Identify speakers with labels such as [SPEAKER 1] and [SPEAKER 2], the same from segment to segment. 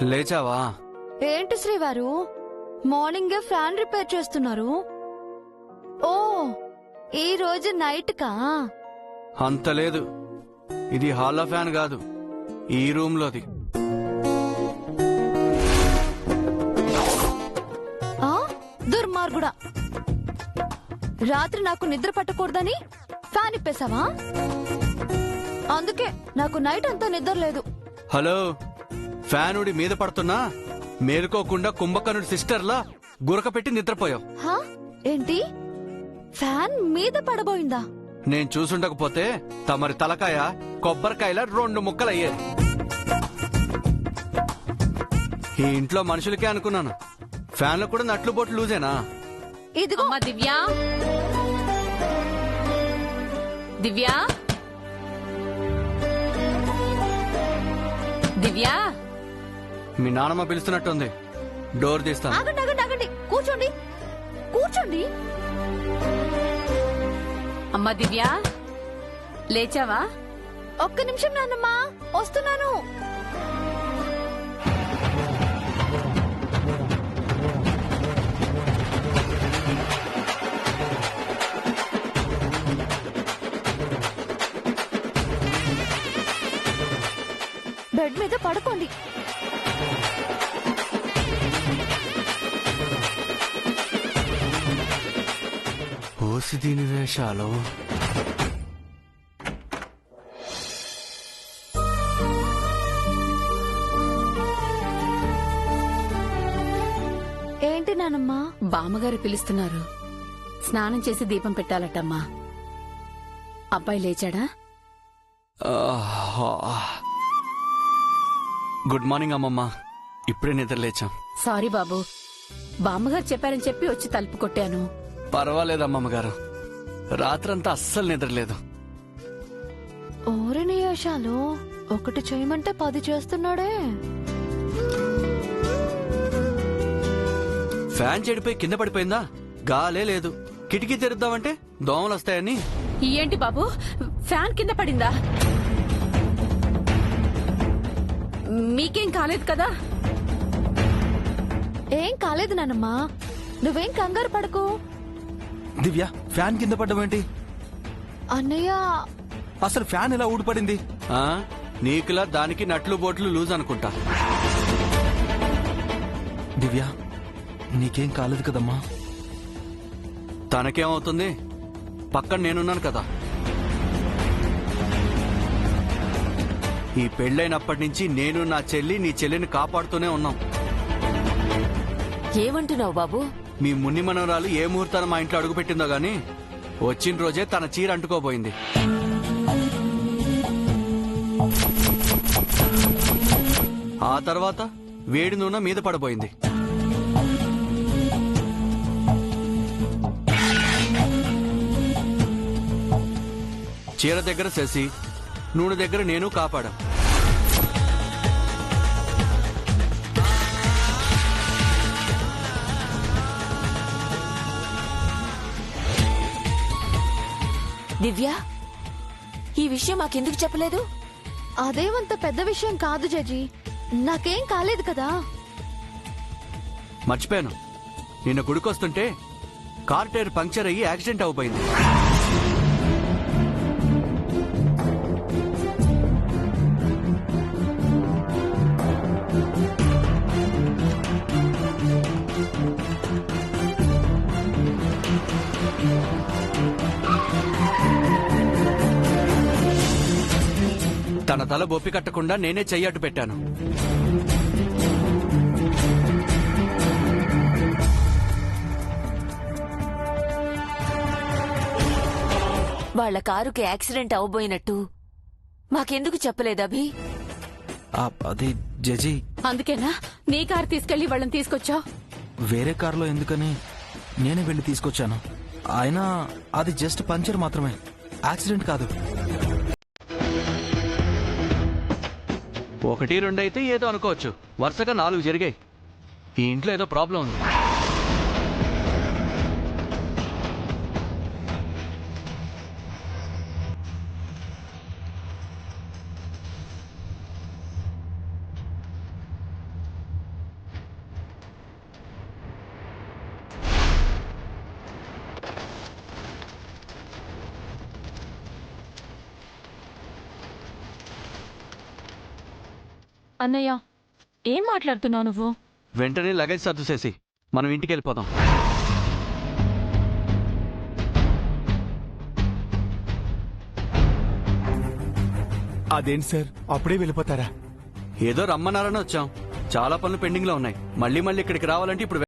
[SPEAKER 1] లేచావా?
[SPEAKER 2] ఏంటి శ్రీవారు మార్నింగే ఫ్యాన్ రిపేర్ చేస్తున్నారు? ఓ ఈ రోజు నైట్ కా?
[SPEAKER 1] అంత లేదు, ఇది హాల్లో ఫ్యాన్ కాదు, ఈ రూమ్ లోది.
[SPEAKER 2] దుర్మార్గుడా, రాత్రి నాకు నిద్ర పట్టకూడదని ఫ్యాన్ ఇప్పేశావా? అందుకే నాకు నైట్ అంతా నిద్ర లేదు.
[SPEAKER 1] హలో, ఫ్యాన్ ఉడి మీద పడుతున్నా మేలుకోకుండా కుంభకర్ణుడి సిస్టర్లా గురక పెట్టి నిద్రపోయావు.
[SPEAKER 2] ఏంటి, ఫ్యాన్ మీద పడబోయిందా?
[SPEAKER 1] నేను చూసుండకపోతే తమరి తలకాయ కొబ్బరికాయల 2 ముక్కలయ్యేది. ఈ ఇంట్లో మనుషులకే అనుకున్నాను, ఫ్యాన్ లో కూడా నట్లు బోట్లు లూజేనా?
[SPEAKER 2] ఇదిగో
[SPEAKER 3] దివ్యా, దివ్యా, దివ్యా.
[SPEAKER 1] మీ నానమ్మ పిలుస్తున్నట్టుంది, డోర్ తీస్తాను.
[SPEAKER 2] ఆగండి ఆగండి ఆగండి, కూర్చోండి కూర్చోండి.
[SPEAKER 3] అమ్మా దివ్యా, లేచావా?
[SPEAKER 2] ఒక్క నిమిషం నాన్నమ్మా, వస్తున్నాను. బెడ్ మీద పడుకోండి.
[SPEAKER 1] ఓసి దీని వేషాలు.
[SPEAKER 2] ఏంటి నానమ్మా?
[SPEAKER 3] బామ్మగారు పిలుస్తున్నారు, స్నానం చేసి దీపం పెట్టాలటమ్మా. అబ్బాయి లేచాడా?
[SPEAKER 1] గుడ్ మార్నింగ్ అమ్మమ్మ, ఇప్పుడే నిద్ర లేచాం.
[SPEAKER 3] సారీ బాబు, బామ్మగారు చెప్పారని చెప్పి వచ్చి తలుపు కొట్టాను.
[SPEAKER 1] పర్వాలేదమ్మమ్మ గారు, రాత్రంతా అస్సలు నిద్రలేదు.
[SPEAKER 2] ఓరిని వేషాలు, ఒకటి చేయమంటే 10 చేస్తున్నాడే.
[SPEAKER 1] ఫ్యాన్ చెడిపోయి కింద పడిపోయిందా? గాలే లేదు. కిటికీ తెరుద్దామంటే దోమలు వస్తాయని.
[SPEAKER 3] ఏంటి బాబు, ఫ్యాన్ కింద పడిందా? మీకేం కాలేదు కదా?
[SPEAKER 2] ఏం కాలేదు నానమ్మా, నువ్వేం కంగారు పడకు.
[SPEAKER 4] దివ్య, ఫ్యాన్ కింద పడ్డమేంటి?
[SPEAKER 2] అన్నయ్య,
[SPEAKER 4] అసలు ఫ్యాన్ ఎలా ఊడిపడింది?
[SPEAKER 1] నీకులా దానికి నట్లు బోట్లు లూజ్ అనుకుంటా.
[SPEAKER 4] దివ్య, నీకేం కాలేదు కదమ్మా?
[SPEAKER 1] తనకేమవుతుంది, పక్కన నేనున్నాను కదా. ఈ పెళ్ళైనప్పటి నుంచి నేను నా చెల్లి నీ చెల్లిని కాపాడుతూనే ఉన్నాం.
[SPEAKER 5] ఏమంటున్నావు బాబు?
[SPEAKER 1] మీ మున్ని మనవరాలు ఏ ముహూర్తాన్ని మా ఇంట్లో అడుగుపెట్టిందో గాని వచ్చిన రోజే తన చీర అంటుకోబోయింది. ఆ తర్వాత వేడి నూనె మీద పడబోయింది. చీర దగ్గర శశి, నూనె దగ్గర నేను కాపాడా.
[SPEAKER 5] దివ్య, ఈ విషయం మాకెందుకు చెప్పలేదు?
[SPEAKER 2] అదేమంత పెద్ద విషయం కాదు జడ్జి, నాకేం కాలేదు కదా.
[SPEAKER 1] మర్చిపోయాను, నిన్న గుడికొస్తుంటే కార్ టైర్ పంక్చర్ అయ్యి యాక్సిడెంట్ అవబోయింది. తన తల బొప్పి కట్టకుండా నేనే చెయ్యట్టు పెట్టాను.
[SPEAKER 5] వాళ్ల కారుకి యాక్సిడెంట్ అవబోయినట్టు మాకెందుకు చెప్పలేదభి?
[SPEAKER 4] అది జజీ,
[SPEAKER 3] అందుకేనా నీ కారు తీసుకెళ్లి వాళ్ళని తీసుకొచ్చా?
[SPEAKER 4] వేరే కారులో ఎందుకని నేనే వెళ్లి తీసుకొచ్చాను. అయినా అది జస్ట్ పంచర్ మాత్రమే, యాక్సిడెంట్ కాదు.
[SPEAKER 1] 1, 2 అయితే ఏదో అనుకోవచ్చు, వరుసగా 4 జరిగాయి. ఈ ఇంట్లో ఏదో ప్రాబ్లం ఉంది.
[SPEAKER 6] అన్నయ్య ఏం మాట్లాడుతున్నావు నువ్వు?
[SPEAKER 1] వెంటనే లగేజ్ సర్దుసేసి మనం ఇంటికి వెళ్ళిపోదాం.
[SPEAKER 7] అదేంటి సార్ అప్పుడే వెళ్ళిపోతారా?
[SPEAKER 1] ఏదో రమ్మన్నారని వచ్చాం. చాలా పనులు పెండింగ్ లో ఉన్నాయి. మళ్ళీ మళ్ళీ ఇక్కడికి రావాలంటే ఇప్పుడు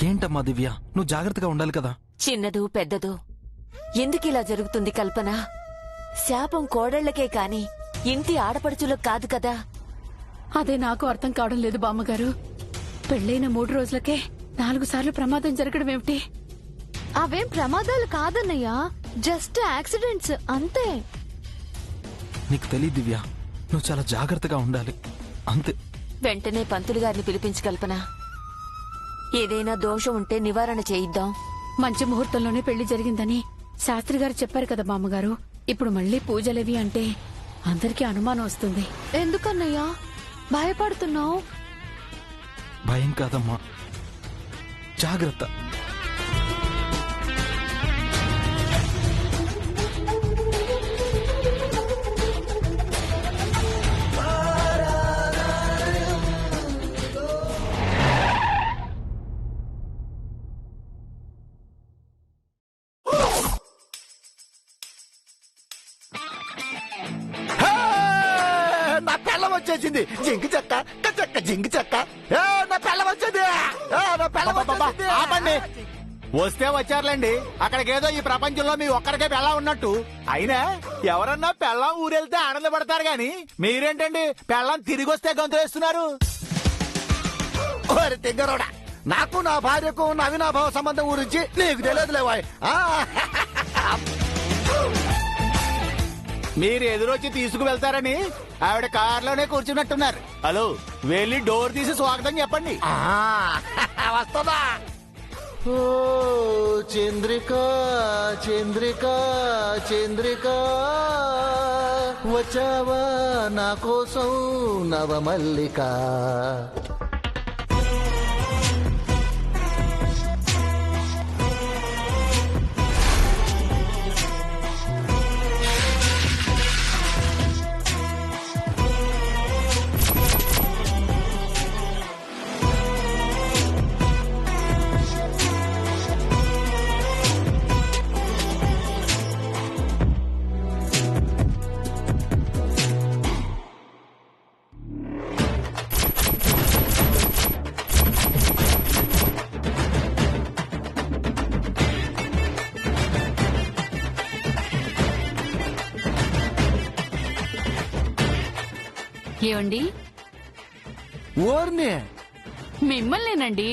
[SPEAKER 4] ఏంటమ్మా దివ్య, నువ్వు జాగ్రత్తగా ఉండాలి కదా.
[SPEAKER 5] చిన్నదు పెద్దదు ఎందుకిలా జరుగుతుంది కల్పన? శాపం కోడళ్లకే కాని ఇంటి ఆడపడుచులకు కాదు కదా.
[SPEAKER 3] అదే నాకు అర్థం కావడం లేదు బామ్మగారు. పెళ్ళైన 3 రోజులకే 4 సార్లు ప్రమాదం జరగడం ఏమిటి?
[SPEAKER 2] అవేం ప్రమాదాలు కాదన్నయ్య, జస్ట్ యాక్సిడెంట్స్ అంతే.
[SPEAKER 4] నీకు తెలియదు దివ్య, నువ్వు చాలా జాగ్రత్తగా ఉండాలి అంతే.
[SPEAKER 5] వెంటనే పంతులు గారిని పిలిపించి కల్పన. ఏదైనా దోషం ఉంటే నివారణ చేయిద్దాం.
[SPEAKER 3] మంచి ముహూర్తంలోనే పెళ్లి జరిగిందని శాస్త్రి గారు చెప్పారు కదా బామ్మగారు. ఇప్పుడు మళ్ళీ పూజలేవి అంటే అందరికీ అనుమానం వస్తుంది.
[SPEAKER 2] ఎందుకన్నయ్యా భయపడుతున్నావు?
[SPEAKER 4] భయం కాదమ్మా, జాగ్రత్త.
[SPEAKER 7] నా పెళ్ళం వచ్చేసింది. జింకి చెక్క చెక్క జింకి చెక్క. నా పెళ్ళం వచ్చింది. నా పెళ్ళం వచ్చేసింది. ఆపండి. వస్తే వచ్చారులేండి. అక్కడికేదో ఈ ప్రపంచంలో మీ ఒక్కరికే పెళ్ళం ఉన్నట్టు. అయినా ఎవరన్నా పెళ్ళం ఊరెళ్తే ఆనందపడతారు గాని మీరేంటండి పెళ్ళం తిరిగి వస్తే గొంతు వేస్తున్నారు? ఓరి తింగరోడా, నాకు నా భార్యకు ఉన్న అవినాభావ సంబంధం గురించి నీకు తెలియదులేవాయ్. మీరు ఎదురొచ్చి తీసుకువెళ్తారని ఆవిడ కారులోనే కూర్చున్నట్టున్నారు. హలో, వెళ్ళి డోర్ తీసి స్వాగతం చెప్పండి. వస్తుందా? ఓ చంద్రిక చంద్రిక చంద్రిక, వచ్చావా నా కోసం నవమల్లిక.
[SPEAKER 3] ఏమండి?
[SPEAKER 7] ఓర్ని
[SPEAKER 3] మిమ్మల్నేనండి.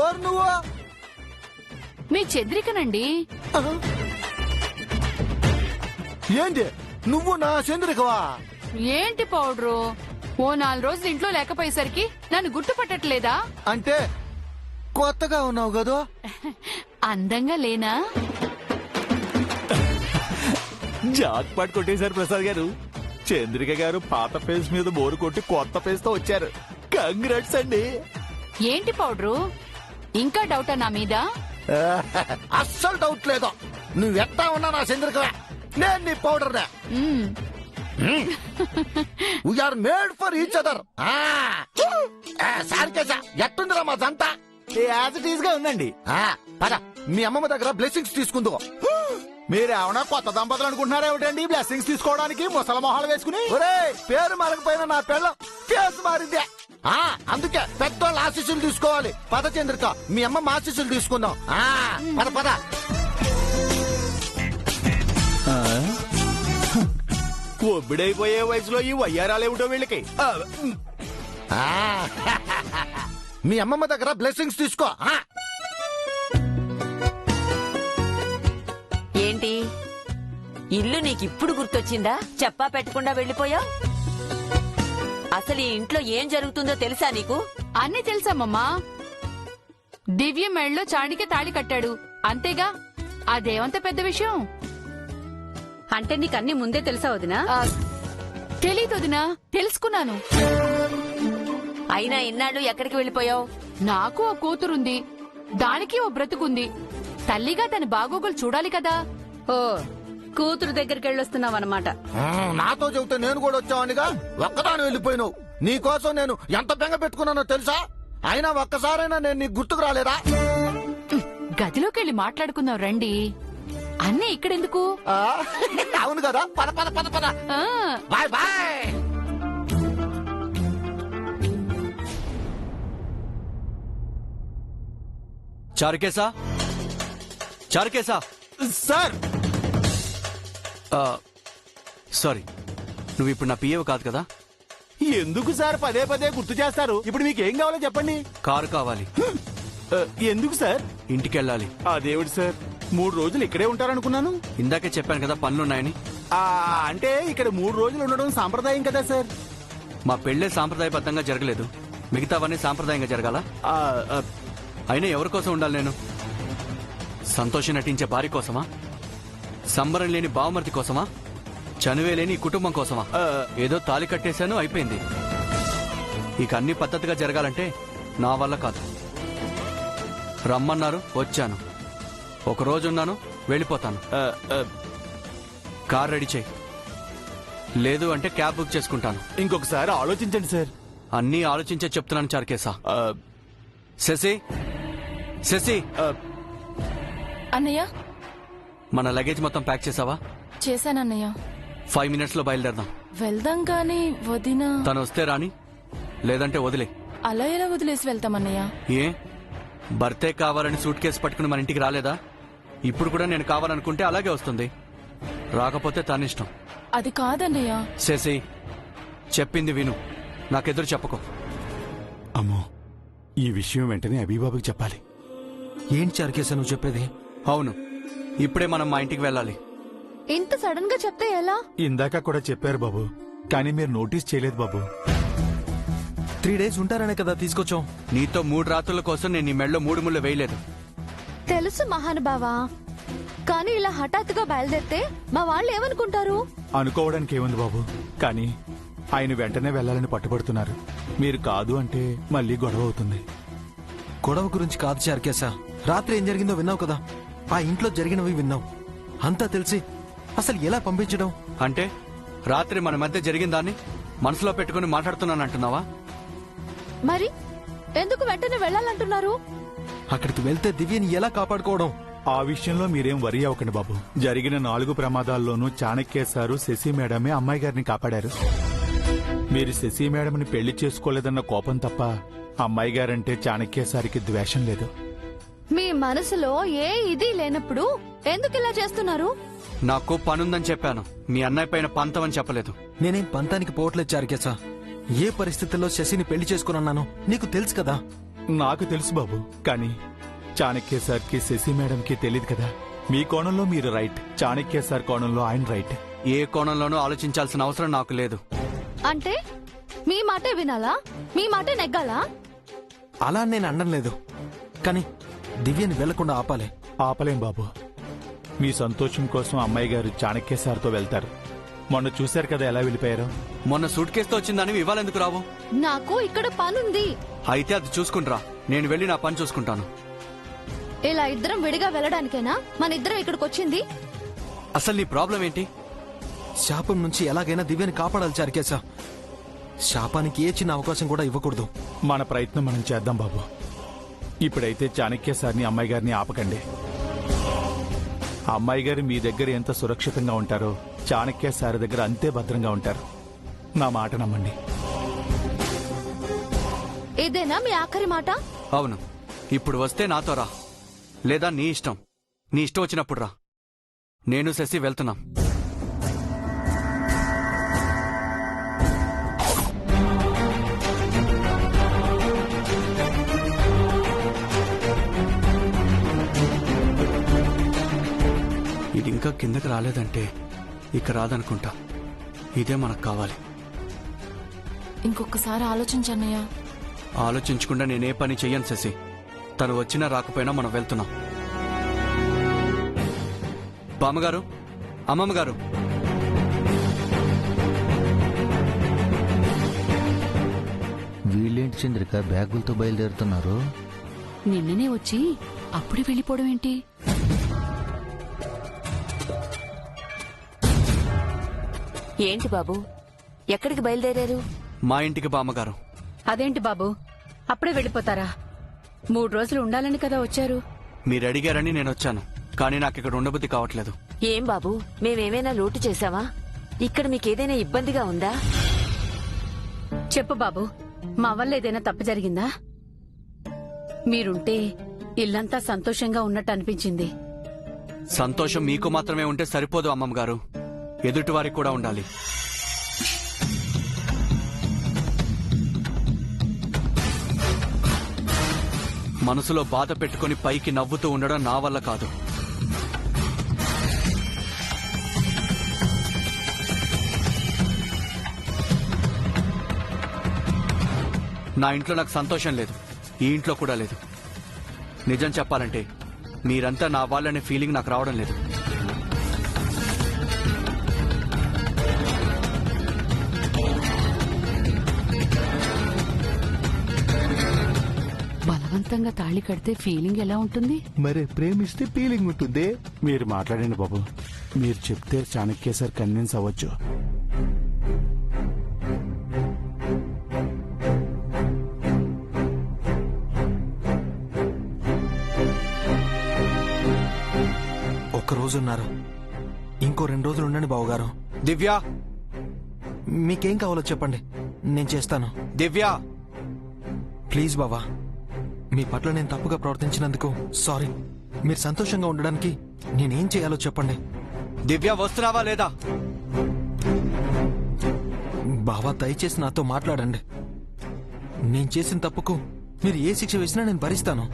[SPEAKER 7] ఓర్ నువ్వు
[SPEAKER 3] మీ చంద్రికనండి.
[SPEAKER 7] ఏంటి నువ్వు నా చంద్రికవా?
[SPEAKER 3] ఏంటి పౌడరు, ఓ 4 రోజులు ఇంట్లో లేకపోయేసరికి నన్ను గుర్తుపట్టట్లేదా?
[SPEAKER 7] అంటే కొత్తగా ఉన్నావు కదా.
[SPEAKER 3] అందంగా లేనా?
[SPEAKER 7] జాక్ పాట్ కొట్టేశారు ప్రసాద్ గారు. చంద్రిక గారు పాత ఫేస్ మీద బోరు కొట్టి కొత్త ఫేస్ తో వచ్చారు. కంగ్రాట్స్ అండి.
[SPEAKER 3] ఏంటి పౌడరు, ఇంకా డౌటా నా మీద?
[SPEAKER 7] అస్సలు డౌట్ లేదు. నువ్వెట్టా ఉన్నా నా చంద్రికవే, నేను నీ powder. We are made for each other. సారికేసా ఎట్టుందిరా మా జంట? యాజ్ ఇట్ ఈజ్ గా ఉందండి. పద మీ అమ్మమ్మ దగ్గర బ్లెస్సింగ్స్ తీసుకుందో. మీరేమన్నా కొత్త దంపతులు అనుకుంటున్నారా ఏమిటండి బ్లెస్సింగ్స్ తీసుకోవడానికి ముసల మొహాలు వేసుకుని? పేరు మారకపోయినా నా పిల్ల ఫేస్ మారిందే. అందుకే పెద్దోళ్ళ ఆశీస్సులు తీసుకోవాలి. పద చంద్రిక, మీ అమ్మ ఆశీస్సులు తీసుకుందాం. పద పద. ఒబ్బిడైపోయే వయసులో ఈ వయ్యారాలేమిటో వీళ్ళకి. మీ అమ్మమ్మ దగ్గర బ్లెస్సింగ్స్ తీసుకో.
[SPEAKER 5] ఏంటి ఇల్లు నీకిప్పుడు గుర్తొచ్చిందా? చెప్పా పెట్టకుండా వెళ్ళిపోయావు. అసలు ఈ ఇంట్లో ఏం జరుగుతుందో తెలుసా నీకు?
[SPEAKER 3] అన్నీ తెలుసమ్మమ్మా. దివ్య మెళ్ళలో చాణికే తాళి కట్టాడు అంతేగా, అదేమంత పెద్ద విషయం.
[SPEAKER 8] అంటే నీకన్నీ ముందే తెలుసా వదినా?
[SPEAKER 3] తెలీదు వదినా, తెలుసుకున్నాను.
[SPEAKER 5] అయినా ఇన్నాళ్ళు ఎక్కడికి వెళ్ళిపోయావు?
[SPEAKER 3] నాకు ఓ కూతురుంది, దానికి ఓ బ్రతుకుంది. తల్లిగా తన బాగోగులు చూడాలి కదా.
[SPEAKER 8] ఓ కూతురు దగ్గరికి వెళ్ళొస్తున్నావన్నమాట.
[SPEAKER 7] నాతో చెబితే నేను కూడా వచ్చావనిగా ఒక్కదాని వెళ్ళిపోయినావు. నీకోసం నేను ఎంత బెంగ పెట్టుకున్నానో తెలుసా? అయినా ఒక్కసారైనా నేను నీకు గుర్తుకు రాలేదా?
[SPEAKER 3] గదిలోకి వెళ్ళి మాట్లాడుకుందాం రండి. అన్నీ ఇక్కడెందుకు?
[SPEAKER 7] ఆ, అవును కదా, పద పద పద పద.
[SPEAKER 3] ఆ,
[SPEAKER 7] బాయ్ బాయ్.
[SPEAKER 1] చారుకేశా, చారుకేశా.
[SPEAKER 7] సార్,
[SPEAKER 1] సారీ, నువ్వు ఇప్పుడు నా పిఏవి కాదు కదా.
[SPEAKER 9] ఎందుకు సార్ పదే పదే గుర్తు చేస్తారు? ఇప్పుడు మీకు ఏం కావాలో చెప్పండి.
[SPEAKER 1] కారు కావాలి.
[SPEAKER 9] ఎందుకు సార్?
[SPEAKER 1] ఇంటికెళ్ళాలి.
[SPEAKER 9] అదేమిటి సార్, 3 రోజులు ఇక్కడే ఉంటారనుకున్నాను.
[SPEAKER 1] ఇందాకే చెప్పాను కదా పనులున్నాయని.
[SPEAKER 9] అంటే ఇక్కడ 3 రోజులు ఉండడం సాంప్రదాయం కదా సార్.
[SPEAKER 1] మా పెళ్ళే సాంప్రదాయబద్ధంగా జరగలేదు, మిగతావన్నీ సాంప్రదాయంగా జరగాల.
[SPEAKER 9] ఆ, ఆ,
[SPEAKER 1] అయినా ఎవరి కోసం ఉండాలి నేను? సంతోషం నటించే భార్య కోసమా? సంబరం లేని బావమర్తి కోసమా? చనువే లేని ఈ కుటుంబం కోసమా? ఏదో తాళి కట్టేశాను, అయిపోయింది. ఇక అన్ని పద్ధతిగా జరగాలంటే నా వల్ల కాదు. రమ్మన్నారు, వచ్చాను. ఒక రోజు ఉన్నాను, వెళ్ళిపోతాను. కార్ రెడీ చేయి, లేదు అంటే క్యాబ్ బుక్ చేసుకుంటాను.
[SPEAKER 9] ఇంకొకసారి ఆలోచించండి సార్.
[SPEAKER 1] అన్నీ ఆలోచించే చెప్తున్నాను చారుకేశా.
[SPEAKER 9] ఆ,
[SPEAKER 1] శశి, శశి,
[SPEAKER 6] అన్నయ్య,
[SPEAKER 1] మన లగేజ్ మొత్తం ప్యాక్ చేసావా?
[SPEAKER 6] చేశానన్నయ్య.
[SPEAKER 1] 5 minutes లో బయలుదేరదాం.
[SPEAKER 6] వెళ్దాం గాని వదిన.
[SPEAKER 1] తను వస్తే రాని, లేదంటే వదిలే.
[SPEAKER 6] అలా ఎలా వదిలేసి వెళ్తామన్నయ్య?
[SPEAKER 1] ఏ భర్తే కావాలని సూట్ కేసు పట్టుకుని మన ఇంటికి రాలేదా? ఇప్పుడు కూడా నేను కావాలనుకుంటే అలాగే వస్తుంది, రాకపోతే తనిష్టం.
[SPEAKER 6] అది కాదన్నయ్య.
[SPEAKER 1] శశి, చెప్పింది విను, నాకెదురు చెప్పకు.
[SPEAKER 9] అమ్మో, ఈ విషయం వెంటనే అభిబాబుకి చెప్పాలి.
[SPEAKER 4] ఏంటి చారుకేశా నువ్వు చెప్పేది?
[SPEAKER 1] అవును, ఇప్పుడే మనం మా ఇంటికి వెళ్ళాలి.
[SPEAKER 2] ఇంత సడన్ గా చెప్తే ఎలా?
[SPEAKER 9] ఇందాక కూడా చెప్పారు బాబు, కానీ మీరు నోటీస్ చేయలేదు బాబు.
[SPEAKER 4] 3 days ఉంటారనే కదా తీసుకొచ్చాం.
[SPEAKER 1] నీతో 3 రాత్రుల కోసం నేను నీ మెడలో 3 ముళ్ళు వేయలేదు.
[SPEAKER 2] తెలుసు మహానుభావా, కానీ ఇలా హఠాత్తుగా బయలుదేరితే మా వాళ్ళు ఏమనుకుంటారు?
[SPEAKER 9] అనుకోవడానికి ఏముంది బాబు, కానీ ఆయన వెంటనే వెళ్ళాలని పట్టుబడుతున్నారు. మీరు కాదు అంటే మళ్ళీ గొడవ అవుతుంది.
[SPEAKER 4] గొడవ గురించి కాదు చారుకేశా, రాత్రి ఏం జరిగిందో విన్నావు కదా. ఆ ఇంట్లో జరిగినవి విన్నావు. అంతా తెలిసి అసలు ఎలా పంపించడం?
[SPEAKER 1] అంటే రాత్రి మన మధ్య జరిగిన దాన్ని మనసులో పెట్టుకుని మాట్లాడుతున్నానంటున్నావా?
[SPEAKER 2] మరి ఎందుకు వెంటనే వెళ్ళాలంటున్నారు?
[SPEAKER 4] అక్కడికి వెళ్తే దివ్యని ఎలా కాపాడుకోవడం?
[SPEAKER 9] ఆ విషయంలో మీరేం వరి అవ్వకండి బాబు. జరిగిన 4 ప్రమాదాల్లోనూ చాణక్య సారు శశి మేడమే అమ్మాయి గారిని కాపాడారు. మీరు శశి మేడంని పెళ్లి చేసుకోలేదన్న కోపం తప్ప అమ్మాయి గారంటే చాణక్య సారికి ద్వేషం లేదు.
[SPEAKER 2] మీ మనసులో ఏ ఇది లేనప్పుడు ఎందుకు ఇలా చేస్తున్నారు?
[SPEAKER 1] నాకు పనుందని చెప్పాను, మీ అన్నయ్య పైన పంతం అని చెప్పలేదు.
[SPEAKER 4] నేనేం పంతానికి పోవట్లేదు చారుకేశా. ఏ పరిస్థితుల్లో శశిని పెళ్లి చేసుకున్నానో నీకు తెలుసు కదా.
[SPEAKER 9] నాకు తెలుసు బాబు, కానీ చాణక్య సార్కి శశి మేడంకి తెలియదు కదా. మీ కోణంలో మీరు రైట్, చాణక్య సార్ కోణంలో ఆయన రైట్.
[SPEAKER 1] ఏ కోణంలోనూ ఆలోచించాల్సిన అవసరం నాకు లేదు.
[SPEAKER 2] అంటే మీ మాటే వినాలా? మీ మాటే నెగ్గాలా?
[SPEAKER 4] అలా నేను అనడం లేదు, కానీ దివ్యని వెళ్లకుండా ఆపాలి.
[SPEAKER 9] ఆపలేం బాబు. మీ సంతోషం కోసం అమ్మాయి గారు చాణక్య సార్తో వెళ్తారు. మొన్న చూశారు కదా ఎలా వెళ్ళిపోయారో.
[SPEAKER 1] మొన్న సూట్ కేసుతో వచ్చిందని ఇవ్వాలెందుకు రావు?
[SPEAKER 2] నాకు ఇక్కడ పనుంది.
[SPEAKER 1] అయితే అది చూసుకుంట్రా, నేను వెళ్ళి నా పని చూసుకుంటాను.
[SPEAKER 2] ఇలా ఇద్దరం విడిగా వెళ్ళడానికేనా మన ఇద్దరం ఇక్కడికి వచ్చింది?
[SPEAKER 1] అసలు నీ ప్రాబ్లం ఏంటి?
[SPEAKER 4] శాపం నుంచి ఎలాగైనా దివ్యని కాపాడాలి చారుకేశా. శాపానికి ఏ చిన్న అవకాశం కూడా ఇవ్వకూడదు.
[SPEAKER 9] మన ప్రయత్నం మనం చేద్దాం బాబు. ఇప్పుడైతే చాణక్య సార్ని అమ్మాయి గారిని ఆపకండి. అమ్మాయి గారు మీ దగ్గర ఎంత సురక్షితంగా ఉంటారో చాణక్య సార్ దగ్గర అంతే భద్రంగా ఉంటారు. నా మాట నమ్మండి.
[SPEAKER 2] ఇదేనా మీ ఆఖరి మాట?
[SPEAKER 1] అవును, ఇప్పుడు వస్తే నాతో రా, లేదా నీ ఇష్టం. నీ ఇష్టం వచ్చినప్పుడు రా. నేను శశి వెళ్తున్నాం. ఇది ఇంకా కిందకి రాలేదంటే ఇక రాదనుకుంటా. ఇదే మనకు కావాలి.
[SPEAKER 6] ఇంకొకసారి ఆలోచించన్నయ్య.
[SPEAKER 1] ఆలోచించకుండా నేనే పని చెయ్యను శశి. తను వచ్చినా రాకపోయినా మనం వెళ్తున్నాం. బామ్మగారు, అమ్మమ్మగారు,
[SPEAKER 10] వీళ్ళేంటి చంద్రిక బ్యాగులతో బయలుదేరుతున్నారు?
[SPEAKER 3] నిన్ననే వచ్చి అప్పుడే వెళ్ళిపోవడం ఏంటి?
[SPEAKER 5] ఏంటి బాబు, ఎక్కడికి బయలుదేరారు?
[SPEAKER 1] మా ఇంటికి బామ్మగారు.
[SPEAKER 8] అదేంటి బాబు, అప్పుడే వెళ్ళిపోతారా? 3 రోజులు ఉండాలని కదా వచ్చారు.
[SPEAKER 1] మీరు అడిగారని నేను వచ్చాను, కానీ నాకు ఇక్కడ ఉండబుద్ధి కావట్లేదు.
[SPEAKER 5] ఏం బాబు, మేమేమైనా లోటు చేశావా? ఇక్కడ మీకేదైనా ఇబ్బందిగా ఉందా?
[SPEAKER 8] చెప్పు బాబు, మా వల్ల ఏదైనా తప్పు జరిగిందా? మీరుంటే ఇల్లంతా సంతోషంగా ఉన్నట్టు అనిపించింది.
[SPEAKER 1] సంతోషం మీకు మాత్రమే ఉంటే సరిపోదు అమ్మమ్మగారు, ఎదుటివారికి కూడా ఉండాలి. మనసులో బాధ పెట్టుకుని పైకి నవ్వుతూ ఉండడం నా వల్ల కాదు. నా ఇంట్లో నాకు సంతోషం లేదు, ఈ ఇంట్లో కూడా లేదు. నిజం చెప్పాలంటే మీరంతా నా వాళ్ళనే ఫీలింగ్ నాకు రావడం లేదు.
[SPEAKER 3] బలవంతంగా తాళి కడితే ఫీలింగ్ ఎలా ఉంటుంది?
[SPEAKER 10] మరి ప్రేమిస్తే ఫీలింగ్ ఉంటుంది.
[SPEAKER 9] మీరు మాట్లాడండి బాబు. మీరు చెప్తే చాణక్య సార్ కన్విన్స్ అవ్వచ్చు.
[SPEAKER 4] ఒక్కరోజున్నారు, ఇంకో 2 రోజులు ఉండండి బావగారు.
[SPEAKER 1] దివ్య,
[SPEAKER 4] మీకేం కావాలో చెప్పండి, నేను చేస్తాను.
[SPEAKER 1] దివ్య,
[SPEAKER 4] ప్లీజ్ బావా, మీ పట్ల నేను తప్పుగా ప్రవర్తించినందుకు సారీ. మీరు సంతోషంగా ఉండడానికి నేనేం చేయాలో చెప్పండి.
[SPEAKER 1] దివ్య వస్తున్నావా లేదా?
[SPEAKER 4] బావా, దయచేసి నాతో మాట్లాడండి. నేను చేసిన తప్పుకు మీరు ఏ శిక్ష వేసినా నేను భరిస్తాను.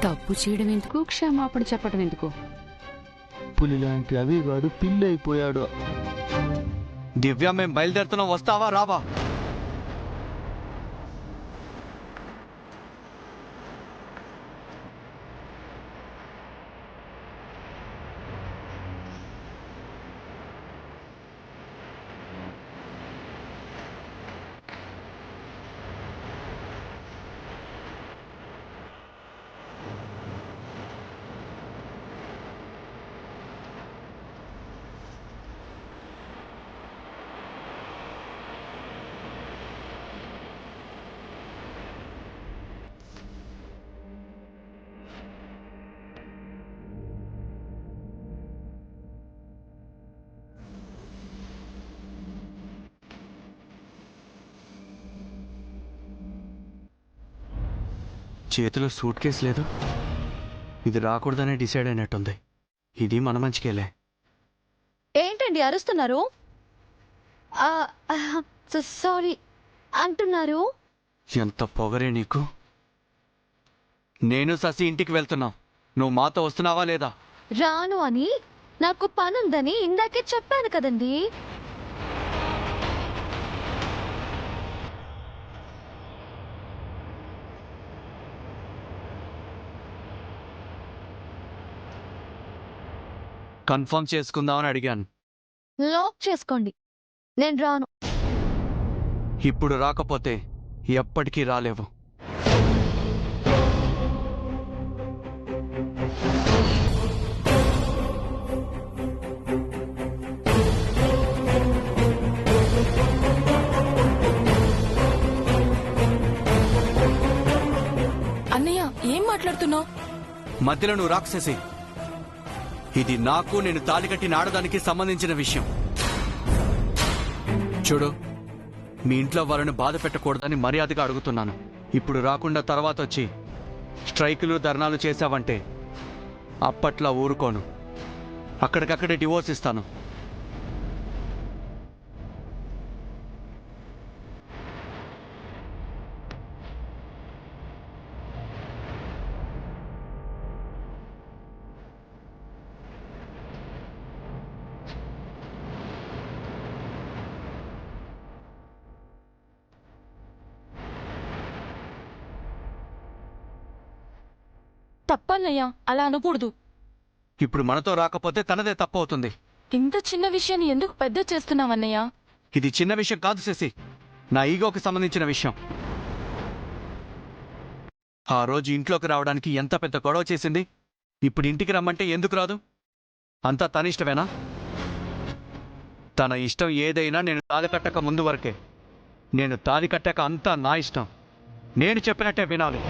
[SPEAKER 3] తప్పు చేయడం ఎందుకు, క్షమాపణ చెప్పడం ఎందుకు?
[SPEAKER 10] పులి లాంటి అవి కాదు, పిల్లి అయిపోయాడు.
[SPEAKER 1] దివ్య, మేం బయలుదేరుతున్నాం, వస్తావా రావా? చేతిలో సూట్ కేసు లేదు. ఇది రాకూడదనే డిసైడ్ అయినట్టుంది. ఇది మన మంచికేలే.
[SPEAKER 2] ఏంటండి అరుస్తున్నారు? సారీ అంటున్నారు.
[SPEAKER 1] ఎంత పొగరే నీకు. నేను శశి ఇంటికి వెళ్తున్నాం, నువ్వు మాతో వస్తున్నావా లేదా?
[SPEAKER 2] రాను అని నాకు పనుందని ఇందాకే చెప్పాను కదండి.
[SPEAKER 1] కన్ఫర్మ్ చేసుకుందామని అడిగాను.
[SPEAKER 2] లాక్ చేసుకోండి, నేను రాను.
[SPEAKER 1] ఇప్పుడు రాకపోతే ఎప్పటికీ రాలేవు.
[SPEAKER 6] అన్నయ్య, ఏం మాట్లాడుతున్నావు?
[SPEAKER 1] మధ్యలో నువ్వు రాక్షసి. ఇది నాకు, నేను తాళికట్టిన ఆడదానికి సంబంధించిన విషయం. చూడు, మీ ఇంట్లో వాళ్ళని బాధ పెట్టకూడదని మర్యాదగా అడుగుతున్నాను. ఇప్పుడు రాకుండా తర్వాత వచ్చి స్ట్రైకులు, ధర్నాలు చేశావంటే అప్పట్లా ఊరుకోను. అక్కడికక్కడే డివోర్స్ ఇస్తాను.
[SPEAKER 6] తప్పన్నయ్య అలా అనకూడదు.
[SPEAKER 1] ఇప్పుడు మనతో రాకపోతే తనదే తప్పు అవుతుంది.
[SPEAKER 6] ఇంత చిన్న విషయాన్ని ఎందుకు పెద్ద చేస్తున్నావన్నయ్య?
[SPEAKER 1] ఇది చిన్న విషయం కాదు శశి, నా ఈగోకి సంబంధించిన విషయం. ఆ రోజు ఇంట్లోకి రావడానికి ఎంత పెద్ద గొడవ చేసింది. ఇప్పుడు ఇంటికి రమ్మంటే ఎందుకు రాదు? అంతా తన ఇష్టమేనా? తన ఇష్టం ఏదైనా నేను తాళి కట్టక ముందు వరకే. నేను తాళి కట్టాక అంతా నా ఇష్టం. నేను చెప్పినట్టే వినాలి.